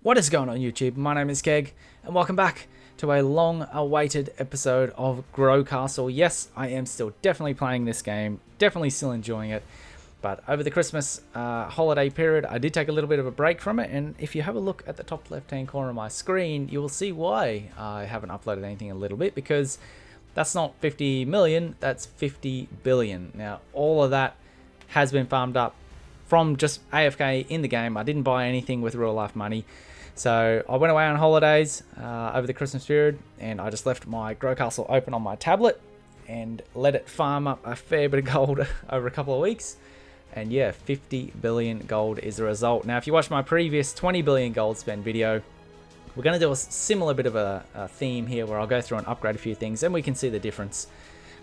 What is going on YouTube? My name is Keg and welcome back to a long-awaited episode of GrowCastle. Yes, I am still definitely playing this game, definitely still enjoying it, but over the Christmas holiday period I did take a little bit of a break from it, and if you have a look at the top left-hand corner of my screen you will see why I haven't uploaded anything in a little bit, because that's not 50 million, that's 50 billion. Now all of that has been farmed up from just AFK in the game. I didn't buy anything with real life money. So I went away on holidays over the Christmas period, and I just left my GrowCastle open on my tablet and let it farm up a fair bit of gold over a couple of weeks. And yeah, 50 billion gold is the result. Now, if you watch my previous 20 billion gold spend video, we're going to do a similar bit of a theme here where I'll go through and upgrade a few things and we can see the difference.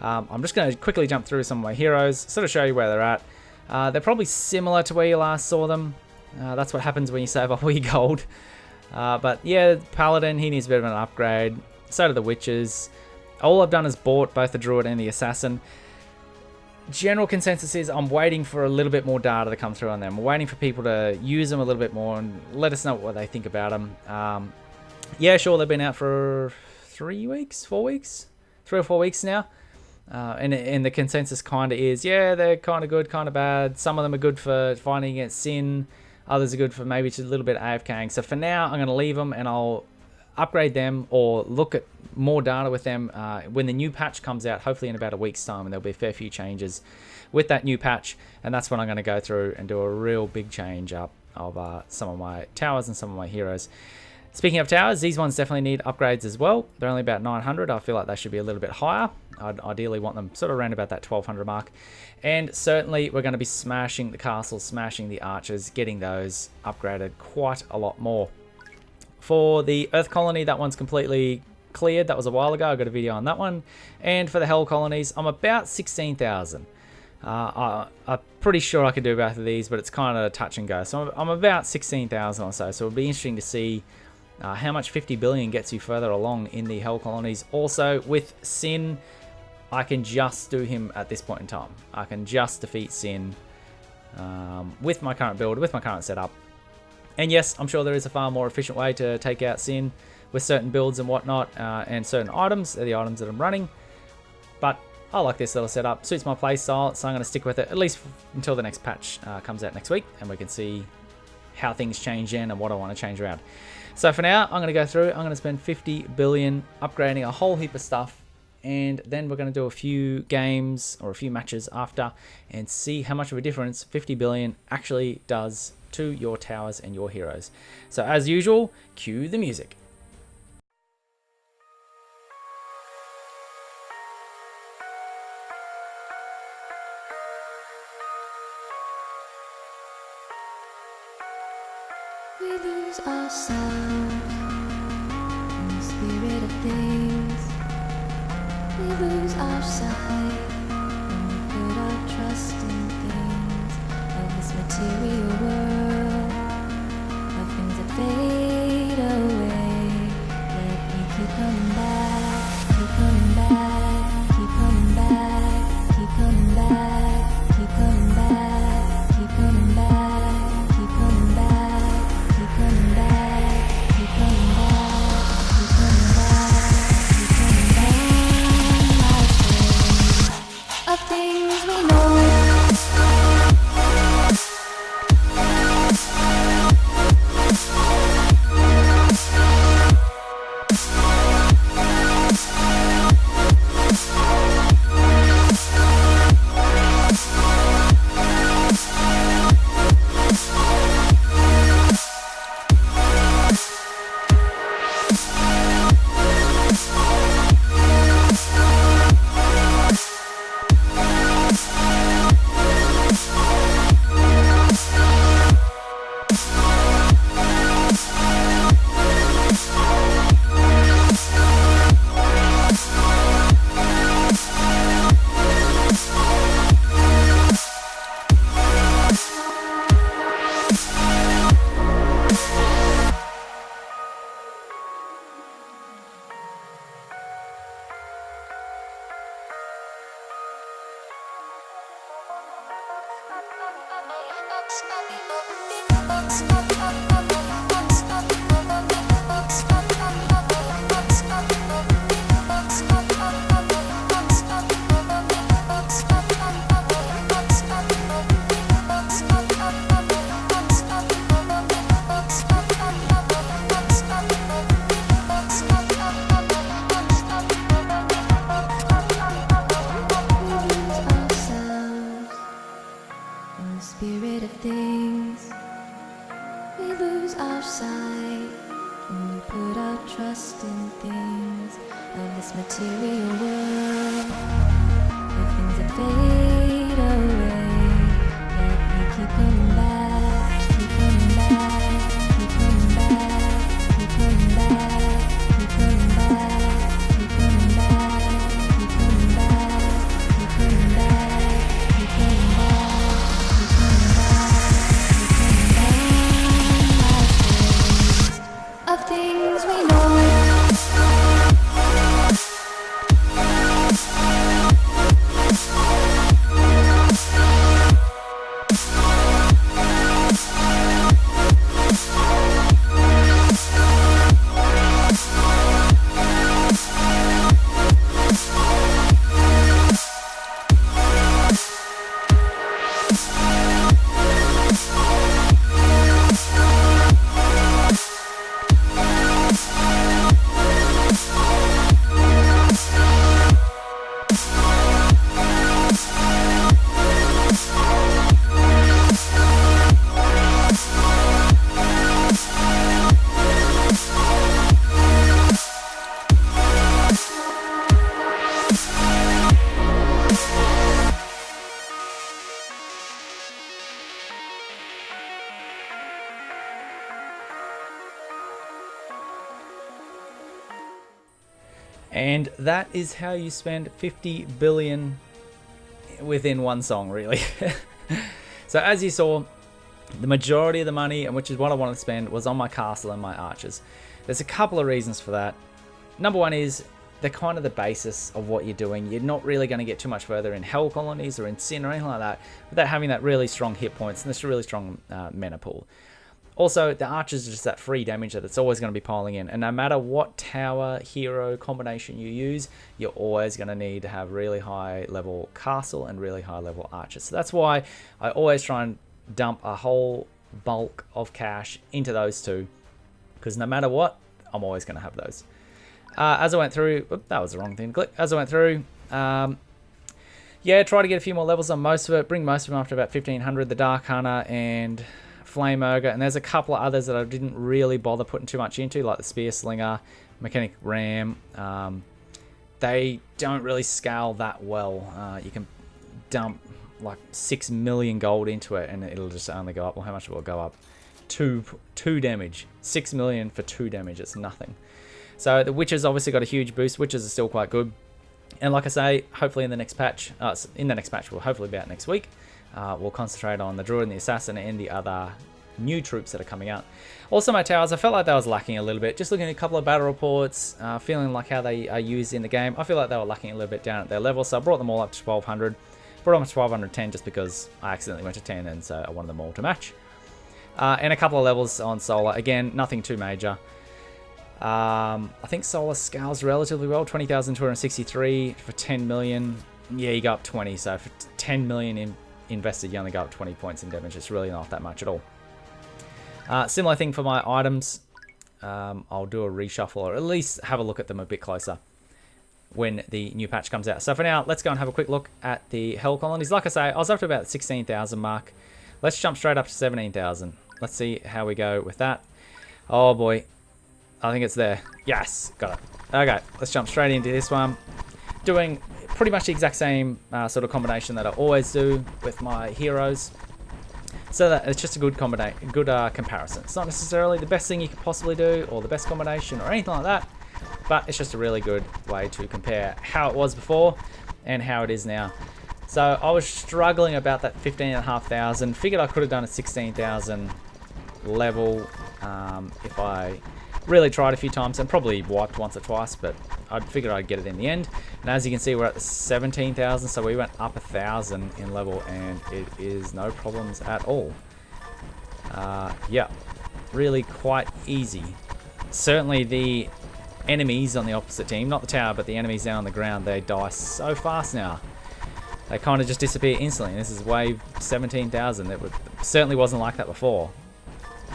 I'm just going to quickly jump through some of my heroes, sort of show you where they're at. They're probably similar to where you last saw them. That's what happens when you save up all your gold. But yeah, Paladin, he needs a bit of an upgrade. So do the Witches. All I've done is bought both the Druid and the Assassin. General consensus is I'm waiting for a little bit more data to come through on them. I'm waiting for people to use them a little bit more and let us know what they think about them. Yeah, sure, they've been out for 3 weeks, 4 weeks? 3 or 4 weeks now. And the consensus kind of is, yeah, they're kind of good, kind of bad. Some of them are good for fighting against Sin. Others are good for maybe just a little bit of AFKing. So for now, I'm going to leave them and I'll upgrade them or look at more data with them when the new patch comes out, hopefully in about a week's time, and there'll be a fair few changes with that new patch. And that's when I'm going to go through and do a real big change up of some of my towers and some of my heroes. Speaking of towers, these ones definitely need upgrades as well. They're only about 900. I feel like they should be a little bit higher. I'd ideally want them sort of around about that 1200 mark. And certainly we're going to be smashing the castles, smashing the archers, getting those upgraded quite a lot more. For the Earth Colony, that one's completely cleared. That was a while ago. I got a video on that one. And for the Hell Colonies, I'm about 16,000. I'm pretty sure I could do both of these, but it's kind of touch and go. So I'm about 16,000 or so. So it'll be interesting to see how much 50 billion gets you further along in the Hell Colonies. Also, with Sin, I can just do him at this point in time. I can just defeat Sin with my current build, with my current setup. And yes, I'm sure there is a far more efficient way to take out Sin with certain builds and whatnot, and certain items. They're the items that I'm running. But I like this little setup. Suits my playstyle, so I'm going to stick with it at least until the next patch comes out next week, and we can see how things change in and what I want to change around. So for now, I'm going to go through. I'm going to spend 50 billion upgrading a whole heap of stuff, and then we're going to do a few games or a few matches after and see how much of a difference 50 billion actually does to your towers and your heroes. So as usual, cue the music. We lose ourselves in the spirit of things. We lose our sight when we put our trust in things of this material world, of things that fade away. Let me keep coming back, keep coming back, keep coming back, keep coming back, keep coming back, keep coming back, keep coming back. Keep coming back, keep coming back, keep coming back, keep coming back, my friend. Of things we know. spirit of things. We lose our sight when we put our trust in things of this material world. If things that fade away, yet we keep coming back, keep coming back, keep coming back, keep coming back, keep coming back, keep coming back, keep coming back, keep coming back, keep coming back, keep coming back, of things we know. And that is how you spend 50 billion within one song, really. So as you saw, the majority of the money, and which is what I wanted to spend, was on my castle and my archers. There's a couple of reasons for that. Number one is they're kind of the basis of what you're doing. You're not really going to get too much further in hell colonies or in sin or anything like that without having that really strong hit points and this really strong mana pool. Also, the archers are just that free damage that it's always going to be piling in. And no matter what tower hero combination you use, you're always going to need to have really high level castle and really high level archers. So that's why I always try and dump a whole bulk of cash into those two. Because no matter what, I'm always going to have those. As I went through, that was the wrong thing to click. As I went through, yeah, try to get a few more levels on most of it. Bring most of them up to about 1500. The Dark Hunter and Flame Ogre, and there's a couple of others that I didn't really bother putting too much into, like the Spear Slinger, Mechanic Ram. They don't really scale that well. You can dump like 6 million gold into it, and it'll just only go up. Well, how much will it go up? Two damage. 6 million for 2 damage. It's nothing. So the Witches obviously got a huge boost. Witches are still quite good, and like I say, hopefully in the next patch, will hopefully be out next week. We'll concentrate on the Druid and the Assassin and the other new troops that are coming out. Also my towers, I felt like they was lacking a little bit. Just looking at a couple of battle reports, feeling like how they are used in the game, I feel like they were lacking a little bit down at their level, so I brought them all up to 1200. Brought them up to 1210 just because I accidentally went to 10 and so I wanted them all to match. And a couple of levels on Solar. Again, nothing too major. I think Solar scales relatively well, 20,263 for 10 million. Yeah, you go up 20, so for 10 million invested, you only go up 20 points in damage. It's really not that much at all. Similar thing for my items. I'll do a reshuffle, or at least have a look at them a bit closer when the new patch comes out. So for now, let's go and have a quick look at the Hell Colonies. Like I say, I was up to about the 16,000 mark. Let's jump straight up to 17,000. Let's see how we go with that. Oh boy, I think it's there. Yes, got it. Okay, let's jump straight into this one. Doing pretty much the exact same sort of combination that I always do with my heroes. So that it's just a good comparison. It's not necessarily the best thing you could possibly do or the best combination or anything like that, but it's just a really good way to compare how it was before and how it is now. So I was struggling about that 15,500. Figured I could have done a 16,000 level if I really tried a few times, and probably wiped once or twice, but I figured I'd get it in the end. And as you can see, we're at the 17,000, so we went up 1,000 in level, and it is no problems at all. Yeah, really quite easy. Certainly the enemies on the opposite team, not the tower, but the enemies down on the ground, they die so fast now. They kind of just disappear instantly. This is wave 17,000. It certainly wasn't like that before.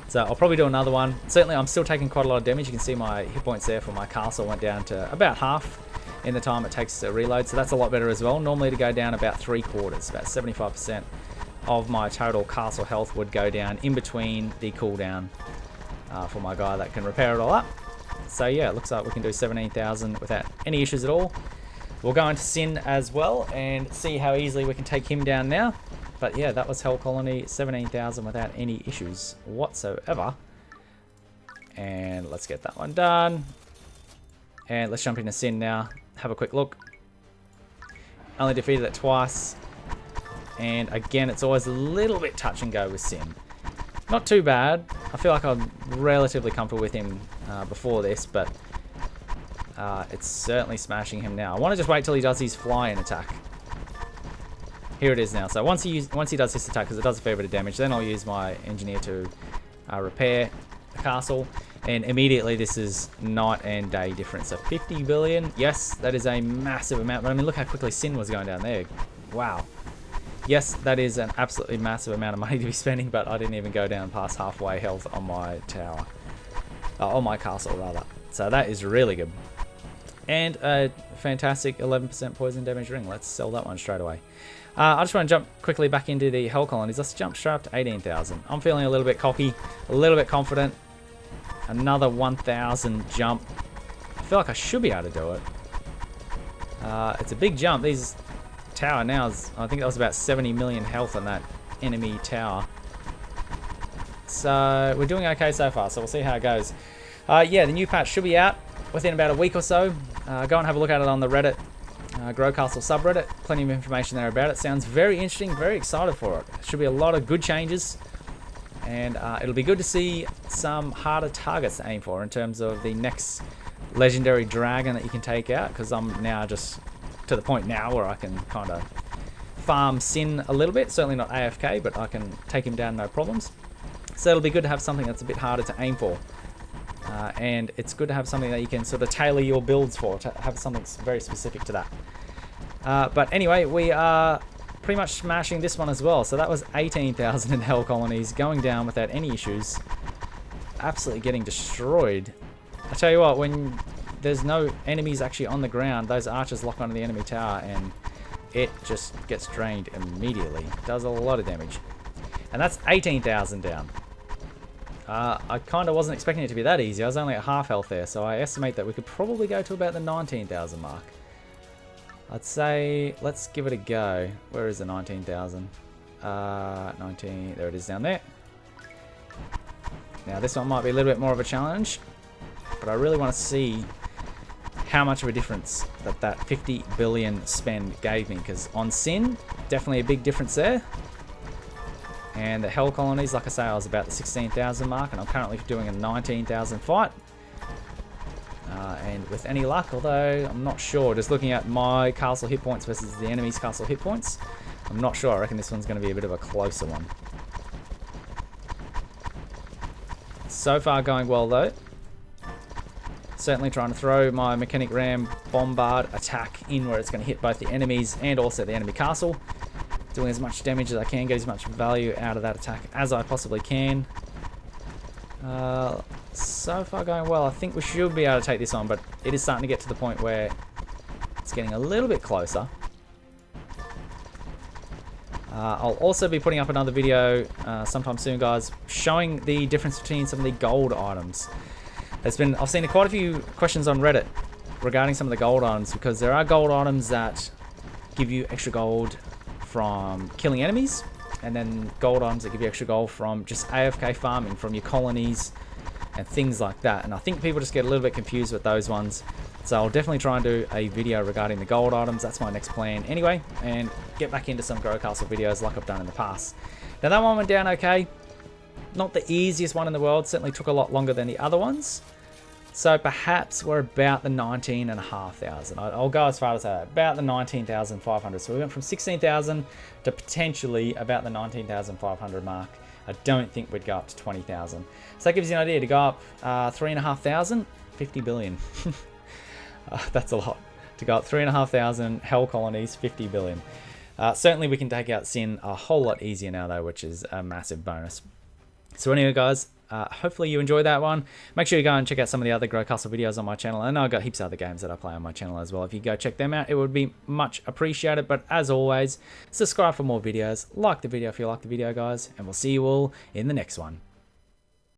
So I'll probably do another one. Certainly I'm still taking quite a lot of damage. You can see my hit points there for my castle went down to about half in the time it takes to reload. So that's a lot better as well. Normally to go down about 3/4, about 75%. of my total castle health would go down in between the cooldown for my guy that can repair it all up. So yeah, it looks like we can do 17,000 without any issues at all. We'll go into Sin as well and see how easily we can take him down now. But yeah, that was Hell Colony, 17,000 without any issues whatsoever. And let's get that one done. And let's jump into Sin now. Have a quick look. Only defeated it twice. And again, it's always a little bit touch and go with Sin. Not too bad. I feel like I'm relatively comfortable with him before this, but it's certainly smashing him now. I want to just wait till he does his fly-in attack. Here it is now. So once he does this attack, because it does a fair bit of damage, then I'll use my engineer to repair the castle. And immediately this is night and day difference. So 50 billion. Yes, that is a massive amount. But I mean, look how quickly Sin was going down there. Wow. Yes, that is an absolutely massive amount of money to be spending, but I didn't even go down past halfway health on my tower. On my castle, rather. So that is really good. And a fantastic 11% poison damage ring. Let's sell that one straight away. I just want to jump quickly back into the Hell Colonies. Let's jump straight up to 18,000. I'm feeling a little bit cocky, a little bit confident. Another 1,000 jump. I feel like I should be able to do it. It's a big jump. These tower now is, I think that was about 70 million health on that enemy tower. So we're doing okay so far, so we'll see how it goes. Yeah, the new patch should be out within about a week or so. Go and have a look at it on the Reddit, GrowCastle subreddit. Plenty of information there about it. Sounds very interesting, very excited for it. Should be a lot of good changes, and it'll be good to see some harder targets to aim for in terms of the next legendary dragon that you can take out, because I'm now just to the point now where I can kind of farm Sin a little bit. Certainly not AFK, but I can take him down no problems. So it'll be good to have something that's a bit harder to aim for. And it's good to have something that you can sort of tailor your builds for, to have something very specific to that. But anyway, we are pretty much smashing this one as well. So that was 18,000 in Hell Colonies, going down without any issues. Absolutely getting destroyed. I tell you what, when there's no enemies actually on the ground, those archers lock onto the enemy tower and it just gets drained immediately. Does a lot of damage. And that's 18,000 down. I kind of wasn't expecting it to be that easy. I was only at half health there, so I estimate that we could probably go to about the 19,000 mark. I'd say, let's give it a go. Where is the 19,000? 19, there it is down there. Now this one might be a little bit more of a challenge, but I really want to see how much of a difference that 50 billion spend gave me, because on Sin, definitely a big difference there. And the Hell Colonies, like I say, I was about the 16,000 mark, and I'm currently doing a 19,000 fight. And with any luck, although I'm not sure, just looking at my castle hit points versus the enemy's castle hit points, I'm not sure. I reckon this one's going to be a bit of a closer one. So far going well though. Certainly trying to throw my mechanic ram bombard attack in where it's going to hit both the enemies and also the enemy castle. Doing as much damage as I can, get as much value out of that attack as I possibly can. So far going well. I think we should be able to take this on, but it is starting to get to the point where it's getting a little bit closer. I'll also be putting up another video sometime soon, guys, showing the difference between some of the gold items. I've seen quite a few questions on Reddit regarding some of the gold items, because there are gold items that give you extra gold from killing enemies, and then gold items that give you extra gold from just AFK farming from your colonies and things like that. And I think people just get a little bit confused with those ones. So I'll definitely try and do a video regarding the gold items. That's my next plan anyway, and get back into some GrowCastle videos like I've done in the past. Now that one went down okay. Not the easiest one in the world. Certainly took a lot longer than the other ones. So perhaps we're about the 19,500. I'll go as far as that. About the 19,500. So we went from 16,000 to potentially about the 19,500 mark. I don't think we'd go up to 20,000. So that gives you an idea. To go up 3,500, 50 billion. That's a lot. To go up 3,500 Hell Colonies, 50 billion. Certainly we can take out Sin a whole lot easier now though, which is a massive bonus. So anyway guys, hopefully you enjoyed that one. Make sure you go and check out some of the other GrowCastle videos on my channel, and I've got heaps of other games that I play on my channel as well. If you go check them out, it would be much appreciated. But as always, subscribe for more videos, like the video if you like the video, guys, and we'll see you all in the next one.